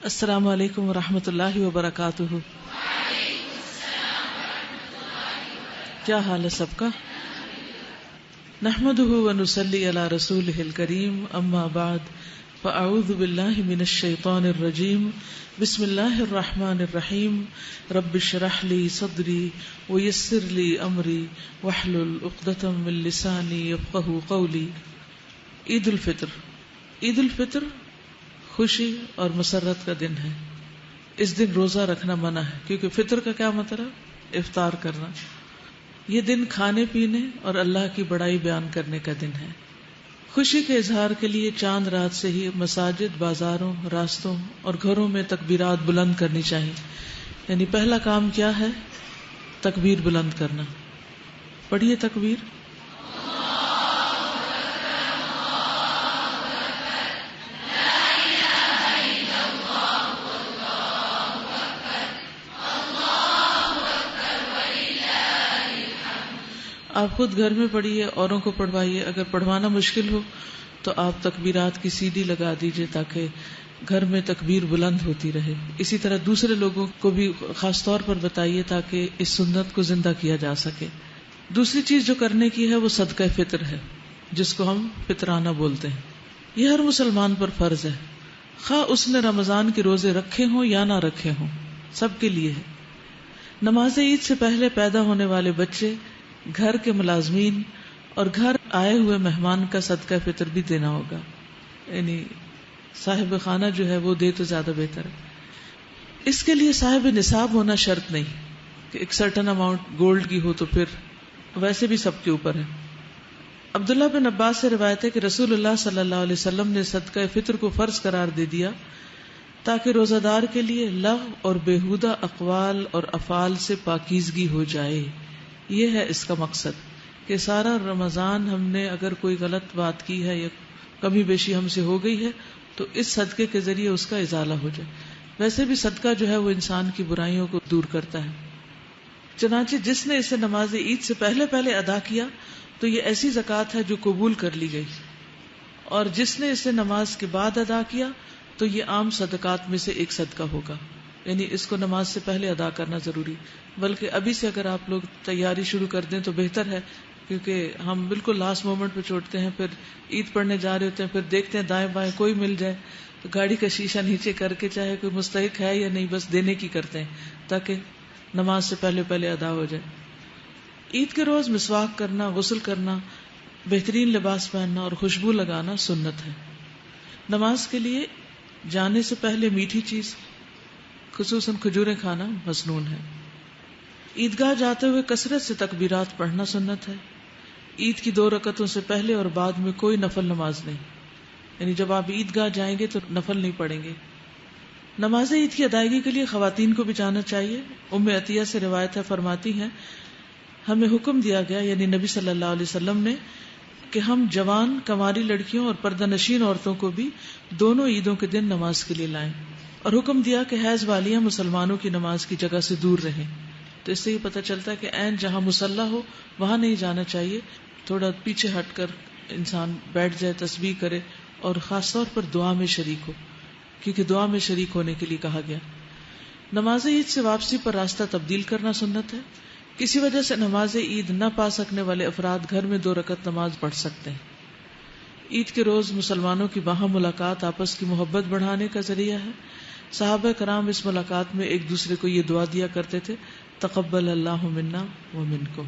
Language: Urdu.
السلام علیکم ورحمۃ اللہ وبرکاتہ۔ کیا حال ہے سب کا؟ نحمده ونصلی علی رسولہ الکریم، اما بعد فاعوذ باللہ من الشیطان الرجیم، بسم اللہ الرحمن الرحیم، رب اشرح لی صدری ویسر لی امری واحلل عقدۃ من لسانی یفقہوا قولی۔ عید الفطر۔ عید الفطر خوشی اور مسرت کا دن ہے۔ اس دن روزہ رکھنا منع ہے، کیونکہ فطر کا کیا مطلب؟ افطار کرنا۔ یہ دن کھانے پینے اور اللہ کی بڑائی بیان کرنے کا دن ہے۔ خوشی کے اظہار کے لیے چاند رات سے ہی مساجد، بازاروں، راستوں اور گھروں میں تکبیرات بلند کرنی چاہیے۔ یعنی پہلا کام کیا ہے؟ تکبیر بلند کرنا۔ پڑھیے تکبیر۔ آپ خود گھر میں پڑھیے، اوروں کو پڑھوائیے۔ اگر پڑھوانا مشکل ہو تو آپ تکبیرات کی CD لگا دیجیے تاکہ گھر میں تکبیر بلند ہوتی رہے۔ اسی طرح دوسرے لوگوں کو بھی خاص طور پر بتائیے تاکہ اس سنت کو زندہ کیا جا سکے۔ دوسری چیز جو کرنے کی ہے وہ صدقہ فطر ہے، جس کو ہم فطرانہ بولتے ہیں۔ یہ ہر مسلمان پر فرض ہے، خواہ اس نے رمضان کے روزے رکھے ہوں یا نہ رکھے ہوں، سب کے لیے ہے۔ نماز عید سے پہلے پیدا ہونے والے بچے، گھر کے ملازمین اور گھر آئے ہوئے مہمان کا صدقہ فطر بھی دینا ہوگا۔ یعنی صاحب خانہ جو ہے وہ دے تو زیادہ بہتر ہے۔ اس کے لیے صاحب نصاب ہونا شرط نہیں کہ ایک سرٹن اماؤنٹ گولڈ کی ہو، تو پھر ویسے بھی سب کے اوپر ہے۔ عبداللہ بن عباس سے روایت ہے کہ رسول اللہ صلی اللہ علیہ وسلم نے صدقہ فطر کو فرض قرار دے دیا تاکہ روزہ دار کے لیے لغو اور بیہودہ اقوال اور افعال سے پاکیزگی ہو جائے۔ یہ ہے اس کا مقصد کہ سارا رمضان ہم نے اگر کوئی غلط بات کی ہے یا کمی بیشی ہم سے ہو گئی ہے تو اس صدقے کے ذریعے اس کا ازالہ ہو جائے۔ ویسے بھی صدقہ جو ہے وہ انسان کی برائیوں کو دور کرتا ہے۔ چنانچہ جس نے اسے نماز عید سے پہلے ادا کیا تو یہ ایسی زکوٰۃ ہے جو قبول کر لی گئی، اور جس نے اسے نماز کے بعد ادا کیا تو یہ عام صدقات میں سے ایک صدقہ ہوگا۔ یعنی اس کو نماز سے پہلے ادا کرنا ضروری، بلکہ ابھی سے اگر آپ لوگ تیاری شروع کر دیں تو بہتر ہے، کیونکہ ہم بالکل لاسٹ مومنٹ پہ چھوڑتے ہیں، پھر عید پڑھنے جا رہے ہوتے ہیں، پھر دیکھتے ہیں دائیں بائیں کوئی مل جائے تو گاڑی کا شیشہ نیچے کر کے چاہے کوئی مستحق ہے یا نہیں بس دینے کی کرتے ہیں تاکہ نماز سے پہلے ادا ہو جائے۔ عید کے روز مسواک کرنا، غسل کرنا، بہترین لباس پہننا اور خوشبو لگانا سنت ہے۔ نماز کے لیے جانے سے پہلے میٹھی چیز خصوصاً کھجوریں کھانا مسنون ہے۔ عیدگاہ جاتے ہوئے کثرت سے تکبیرات پڑھنا سنت ہے۔ عید کی 2 رکعتوں سے پہلے اور بعد میں کوئی نفل نماز نہیں، یعنی جب آپ عیدگاہ جائیں گے تو نفل نہیں پڑھیں گے۔ نماز عید کی ادائیگی کے لیے خواتین کو بھی جانا چاہیے۔ ام عطیہ سے روایت ہے، فرماتی ہیں ہمیں حکم دیا گیا، یعنی نبی صلی اللہ علیہ وسلم نے، کہ ہم جوان کنواری لڑکیوں اور پردہ نشین عورتوں کو بھی دونوں عیدوں کے دن نماز کے لیے لائیں، اور حکم دیا کہ حیض والیاں مسلمانوں کی نماز کی جگہ سے دور رہیں۔ تو اس سے یہ پتہ چلتا ہے کہ عین جہاں مصلی ہو وہاں نہیں جانا چاہیے، تھوڑا پیچھے ہٹ کر انسان بیٹھ جائے، تسبیح کرے اور خاص طور پر دعا میں شریک ہو، کیونکہ دعا میں شریک ہونے کے لیے کہا گیا۔ نماز عید سے واپسی پر راستہ تبدیل کرنا سنت ہے۔ کسی وجہ سے نماز عید نہ پا سکنے والے افراد گھر میں 2 رکعت نماز پڑھ سکتے ہیں۔ عید کے روز مسلمانوں کی باہم ملاقات آپس کی محبت بڑھانے کا ذریعہ ہے۔ صحابہ کرام اس ملاقات میں ایک دوسرے کو یہ دعا دیا کرتے تھے، تقبل اللہ منا و منکم۔